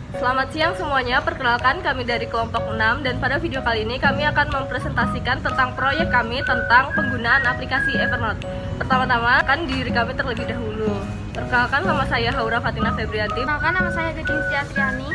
Selamat siang semuanya, perkenalkan kami dari kelompok 6 dan pada video kali ini kami akan mempresentasikan tentang proyek kami tentang penggunaan aplikasi Evernote. Pertama-tama kan diri kami terlebih dahulu. Perkenalkan, nama saya Haura Fatina Febrianti. Perkenalkan, nama saya Gading Setiatriani.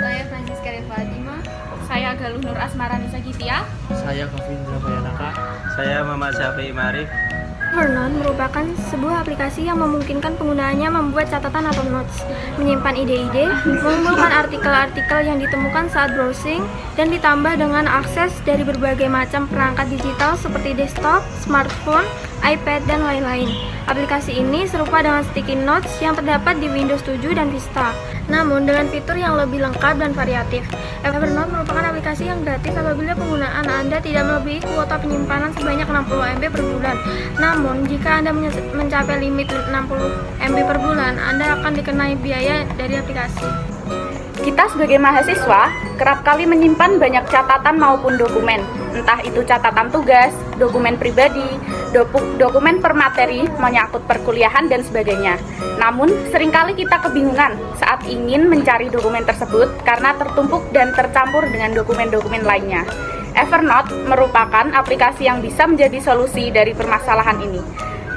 Saya Francisca Fatima. Saya Galuh Nur Asmara Nisa Gitia. Saya Kavindra Bayanaka. Saya Muhammad Syafi'i Marif. Evernote merupakan sebuah aplikasi yang memungkinkan penggunaannya membuat catatan atau notes, menyimpan ide-ide, mengumpulkan artikel-artikel yang ditemukan saat browsing, dan ditambah dengan akses dari berbagai macam perangkat digital seperti desktop, smartphone, iPad, dan lain-lain. Aplikasi ini serupa dengan sticky notes yang terdapat di Windows 7 dan Vista, namun dengan fitur yang lebih lengkap dan variatif. Evernote merupakan aplikasi yang gratis apabila penggunaan Anda tidak melebihi kuota penyimpanan sebanyak 60 MB per bulan. Namun, jika Anda mencapai limit 60 MB per bulan, Anda akan dikenai biaya dari aplikasi. Kita sebagai mahasiswa kerap kali menyimpan banyak catatan maupun dokumen, entah itu catatan tugas, dokumen pribadi, dokumen per materi, menyangkut perkuliahan, dan sebagainya. Namun, seringkali kita kebingungan saat ingin mencari dokumen tersebut karena tertumpuk dan tercampur dengan dokumen-dokumen lainnya. Evernote merupakan aplikasi yang bisa menjadi solusi dari permasalahan ini.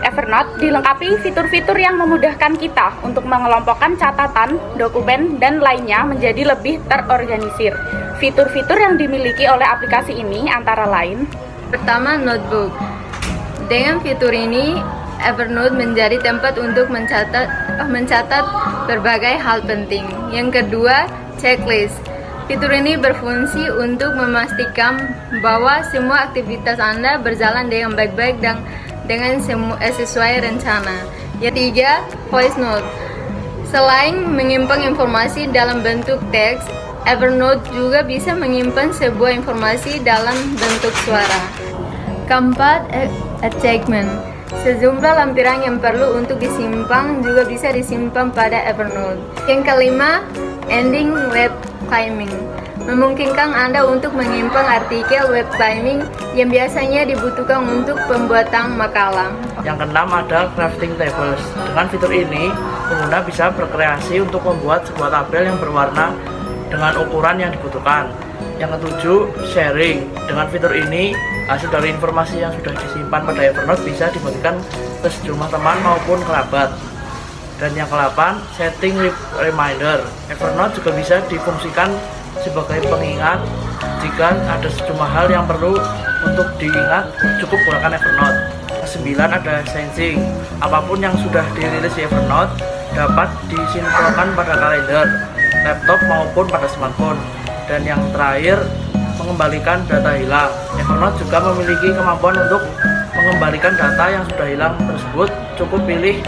Evernote dilengkapi fitur-fitur yang memudahkan kita untuk mengelompokkan catatan, dokumen, dan lainnya menjadi lebih terorganisir. Fitur-fitur yang dimiliki oleh aplikasi ini antara lain: Pertama, notebook. Dengan fitur ini, Evernote menjadi tempat untuk mencatat berbagai hal penting. Yang kedua, checklist. Fitur ini berfungsi untuk memastikan bahwa semua aktivitas Anda berjalan dengan baik-baik dan dengan sesuai rencana. Yang tiga, voice note. Selain menyimpan informasi dalam bentuk teks, Evernote juga bisa menyimpan sebuah informasi dalam bentuk suara. Keempat, attachment. Sejumlah lampiran yang perlu untuk disimpan juga bisa disimpan pada Evernote. Yang kelima, ending web climbing. Memungkinkan Anda untuk menyimpan artikel web climbing yang biasanya dibutuhkan untuk pembuatan makalah. Yang keenam ada crafting tables. Dengan fitur ini, pengguna bisa berkreasi untuk membuat sebuah tabel yang berwarna dengan ukuran yang dibutuhkan. Yang ketujuh, sharing. Dengan fitur ini, hasil dari informasi yang sudah disimpan pada Evernote bisa dibagikan ke sejumlah teman maupun kerabat. Dan yang ke-8, setting reminder. Evernote juga bisa difungsikan sebagai pengingat jika ada sejumlah hal yang perlu untuk diingat, cukup gunakan Evernote. Ke-9 ada syncing. Apapun yang sudah dirilis di Evernote dapat disinkronkan pada kalender, laptop maupun pada smartphone. Dan yang terakhir, mengembalikan data hilang. Evernote juga memiliki kemampuan untuk mengembalikan data yang sudah hilang tersebut. Cukup pilih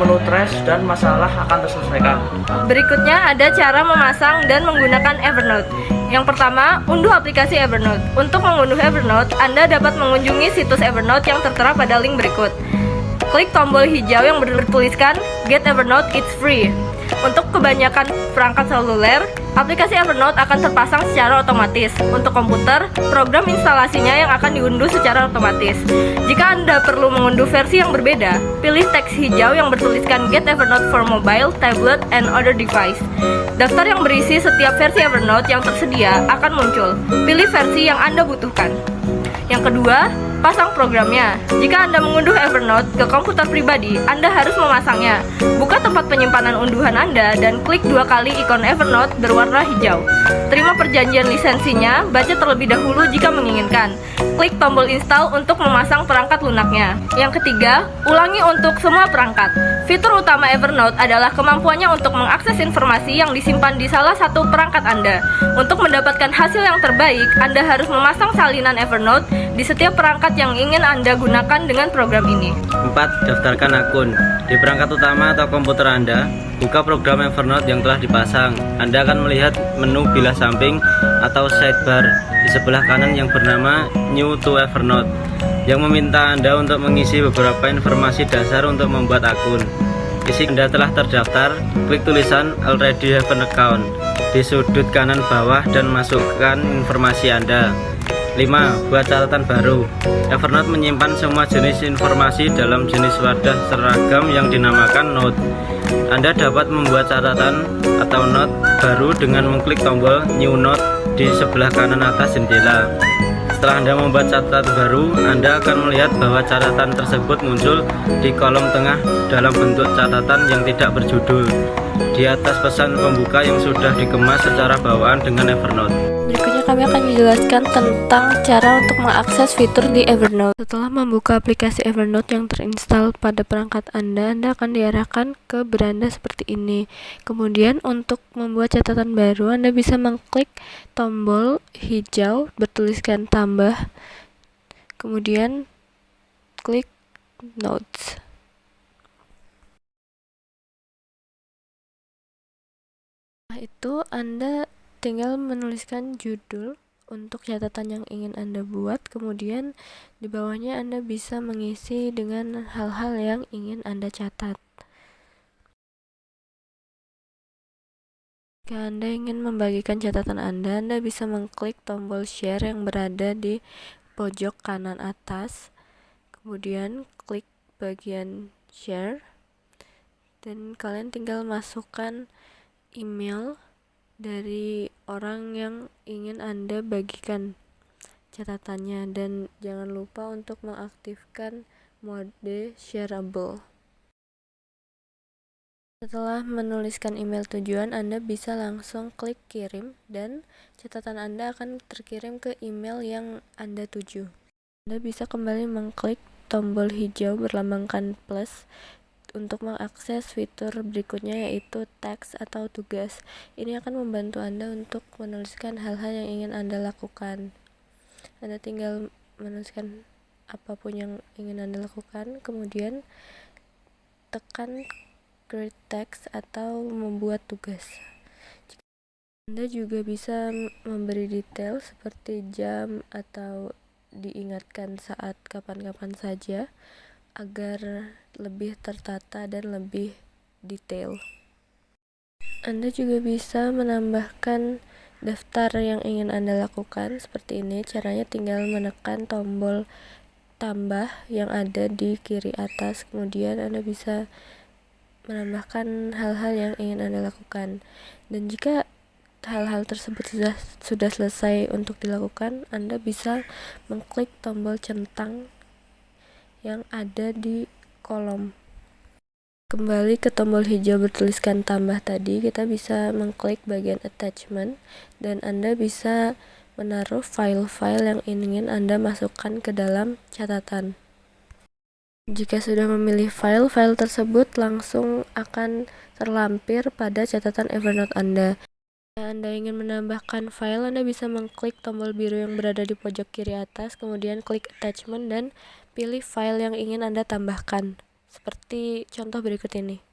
menu trash dan masalah akan terselesaikan. Berikutnya ada cara memasang dan menggunakan Evernote. Yang pertama, unduh aplikasi Evernote. Untuk mengunduh Evernote, Anda dapat mengunjungi situs Evernote yang tertera pada link berikut. Klik tombol hijau yang bertuliskan Get Evernote, It's Free. Untuk kebanyakan perangkat seluler, aplikasi Evernote akan terpasang secara otomatis. Untuk komputer, program instalasinya yang akan diunduh secara otomatis. Jika Anda perlu mengunduh versi yang berbeda, pilih teks hijau yang bertuliskan Get Evernote for Mobile, Tablet, and Other Device. Daftar yang berisi setiap versi Evernote yang tersedia akan muncul. Pilih versi yang Anda butuhkan. Yang kedua, pasang programnya. Jika Anda mengunduh Evernote ke komputer pribadi, Anda harus memasangnya. Buka tempat penyimpanan unduhan Anda dan klik 2 kali ikon Evernote berwarna hijau. Terima perjanjian lisensinya, baca terlebih dahulu jika menginginkan. Klik tombol install untuk memasang perangkat lunaknya. Yang ketiga, ulangi untuk semua perangkat. Fitur utama Evernote adalah kemampuannya untuk mengakses informasi yang disimpan di salah satu perangkat Anda. Untuk mendapatkan hasil yang terbaik, Anda harus memasang salinan Evernote di setiap perangkat yang ingin Anda gunakan dengan program ini. 4. Daftarkan akun. Di perangkat utama atau komputer Anda, buka program Evernote yang telah dipasang. Anda akan melihat menu bilah samping atau sidebar di sebelah kanan yang bernama New to Evernote, yang meminta Anda untuk mengisi beberapa informasi dasar untuk membuat akun. Jika Anda telah terdaftar, klik tulisan Already Have an Account di sudut kanan bawah dan masukkan informasi Anda. 5. Buat catatan baru. Evernote menyimpan semua jenis informasi dalam jenis wadah seragam yang dinamakan note. Anda dapat membuat catatan atau note baru dengan mengklik tombol New Note di sebelah kanan atas jendela. Setelah Anda membuat catatan baru, Anda akan melihat bahwa catatan tersebut muncul di kolom tengah dalam bentuk catatan yang tidak berjudul di atas pesan pembuka yang sudah dikemas secara bawaan dengan Evernote. Berikutnya kami akan menjelaskan tentang cara untuk mengakses fitur di Evernote. Setelah membuka aplikasi Evernote yang terinstall pada perangkat Anda akan diarahkan ke beranda seperti ini. Kemudian untuk membuat catatan baru, Anda bisa mengklik tombol hijau bertuliskan tambah, kemudian klik Notes. Setelah itu Anda tinggal menuliskan judul untuk catatan yang ingin Anda buat, kemudian di bawahnya Anda bisa mengisi dengan hal-hal yang ingin Anda catat. Jika Anda ingin membagikan catatan Anda bisa mengklik tombol share yang berada di pojok kanan atas, kemudian klik bagian share, dan kalian tinggal masukkan email dari orang yang ingin Anda bagikan catatannya, dan jangan lupa untuk mengaktifkan mode shareable. Setelah menuliskan email tujuan, Anda bisa langsung klik kirim dan catatan Anda akan terkirim ke email yang Anda tuju. Anda bisa kembali mengklik tombol hijau berlambangkan plus untuk mengakses fitur berikutnya, yaitu teks atau tugas. Ini akan membantu Anda untuk menuliskan hal-hal yang ingin Anda lakukan. Anda tinggal menuliskan apapun yang ingin Anda lakukan, kemudian tekan create text atau membuat tugas. Anda juga bisa memberi detail seperti jam atau diingatkan saat kapan-kapan saja, agar lebih tertata dan lebih detail. Anda juga bisa menambahkan daftar yang ingin Anda lakukan seperti ini. Caranya tinggal menekan tombol tambah yang ada di kiri atas, kemudian Anda bisa menambahkan hal-hal yang ingin Anda lakukan. Dan jika hal-hal tersebut sudah selesai untuk dilakukan, Anda bisa mengklik tombol centang yang ada di kolom. Kembali ke tombol hijau bertuliskan tambah tadi, kita bisa mengklik bagian attachment dan Anda bisa menaruh file-file yang ingin Anda masukkan ke dalam catatan. Jika sudah memilih file tersebut langsung akan terlampir pada catatan Evernote Anda. Jika Anda ingin menambahkan file, Anda bisa mengklik tombol biru yang berada di pojok kiri atas, kemudian klik attachment dan pilih file yang ingin Anda tambahkan, seperti contoh berikut ini.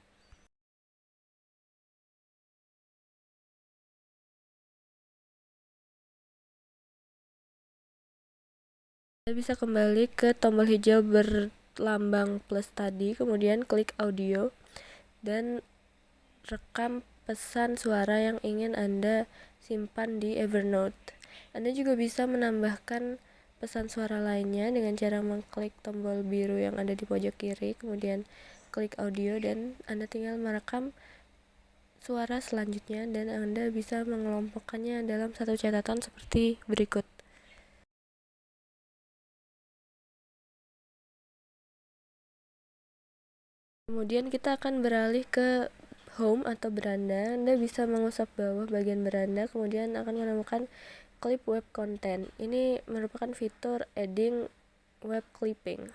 Anda bisa kembali ke tombol hijau berlambang plus tadi, kemudian klik audio dan rekam pesan suara yang ingin Anda simpan di Evernote. Anda juga bisa menambahkan pesan suara lainnya dengan cara mengklik tombol biru yang ada di pojok kiri, kemudian klik audio dan Anda tinggal merekam suara selanjutnya dan Anda bisa mengelompokkannya dalam satu catatan seperti berikut. Kemudian kita akan beralih ke home atau beranda. Anda bisa mengusap bawah bagian beranda, kemudian akan menemukan clip web content. Ini merupakan fitur adding web clipping.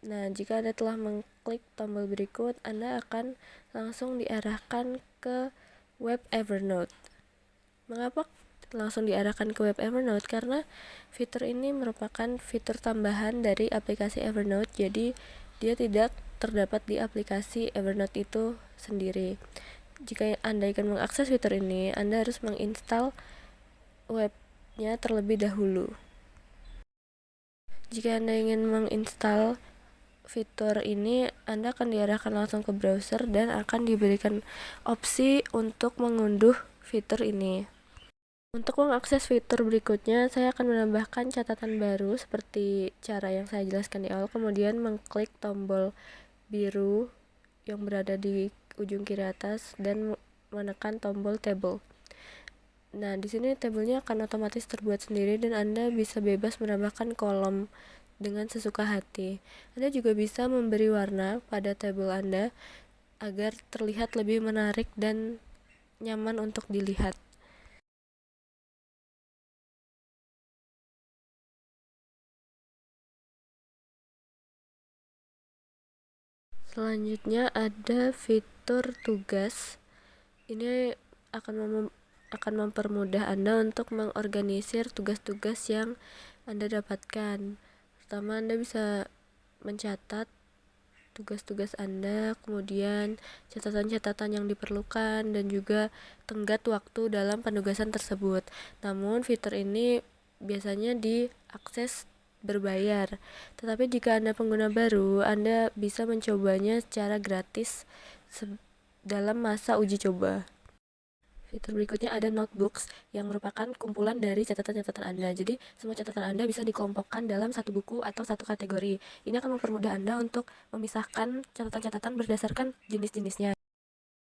Nah, jika Anda telah mengklik tombol berikut, Anda akan langsung diarahkan ke web Evernote. Mengapa langsung diarahkan ke web Evernote? Karena fitur ini merupakan fitur tambahan dari aplikasi Evernote, jadi dia tidak terdapat di aplikasi Evernote itu sendiri. Jika Anda ingin mengakses fitur ini, Anda harus menginstal webnya terlebih dahulu. Jika Anda ingin menginstal fitur ini, Anda akan diarahkan langsung ke browser dan akan diberikan opsi untuk mengunduh fitur ini. Untuk mengakses fitur berikutnya, saya akan menambahkan catatan baru seperti cara yang saya jelaskan di awal, kemudian mengklik tombol biru yang berada di ujung kiri atas dan menekan tombol table. Nah, di sini tabelnya akan otomatis terbuat sendiri dan Anda bisa bebas menambahkan kolom dengan sesuka hati. Anda juga bisa memberi warna pada tabel Anda agar terlihat lebih menarik dan nyaman untuk dilihat. Selanjutnya ada fitur tugas. Ini akan mempermudah Anda untuk mengorganisir tugas-tugas yang Anda dapatkan. Pertama, Anda bisa mencatat tugas-tugas Anda, kemudian catatan-catatan yang diperlukan, dan juga tenggat waktu dalam penugasan tersebut. Namun, fitur ini biasanya diakses berbayar. Tetapi jika Anda pengguna baru, Anda bisa mencobanya secara gratis dalam masa uji coba. Fitur berikutnya ada notebooks yang merupakan kumpulan dari catatan-catatan Anda. Jadi, semua catatan Anda bisa dikelompokkan dalam satu buku atau satu kategori. Ini akan mempermudah Anda untuk memisahkan catatan-catatan berdasarkan jenis-jenisnya.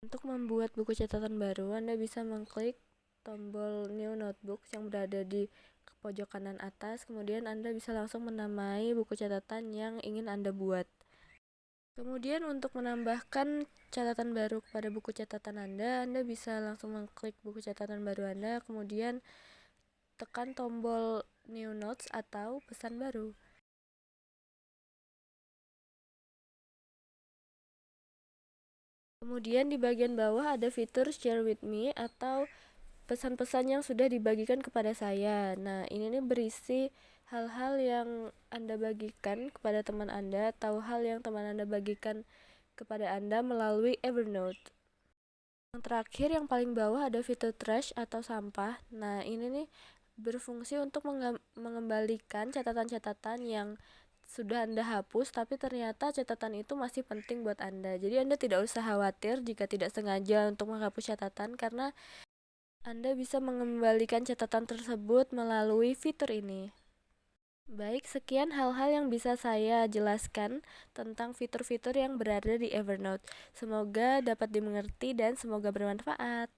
Untuk membuat buku catatan baru, Anda bisa mengklik tombol New Notebooks yang berada di pojok kanan atas. Kemudian Anda bisa langsung menamai buku catatan yang ingin Anda buat. Kemudian untuk menambahkan catatan baru kepada buku catatan Anda bisa langsung mengklik buku catatan baru Anda, kemudian tekan tombol New Notes atau pesan baru. Kemudian di bagian bawah ada fitur Share with Me atau pesan-pesan yang sudah dibagikan kepada saya. Nah, ini nih berisi hal-hal yang Anda bagikan kepada teman Anda atau hal yang teman Anda bagikan kepada Anda melalui Evernote. Yang terakhir, yang paling bawah ada fitur trash atau sampah. Nah, ini nih berfungsi untuk mengembalikan catatan-catatan yang sudah Anda hapus, tapi ternyata catatan itu masih penting buat Anda. Jadi Anda tidak usah khawatir jika tidak sengaja untuk menghapus catatan, karena Anda bisa mengembalikan catatan tersebut melalui fitur ini. Baik, sekian hal-hal yang bisa saya jelaskan tentang fitur-fitur yang berada di Evernote. Semoga dapat dimengerti dan semoga bermanfaat.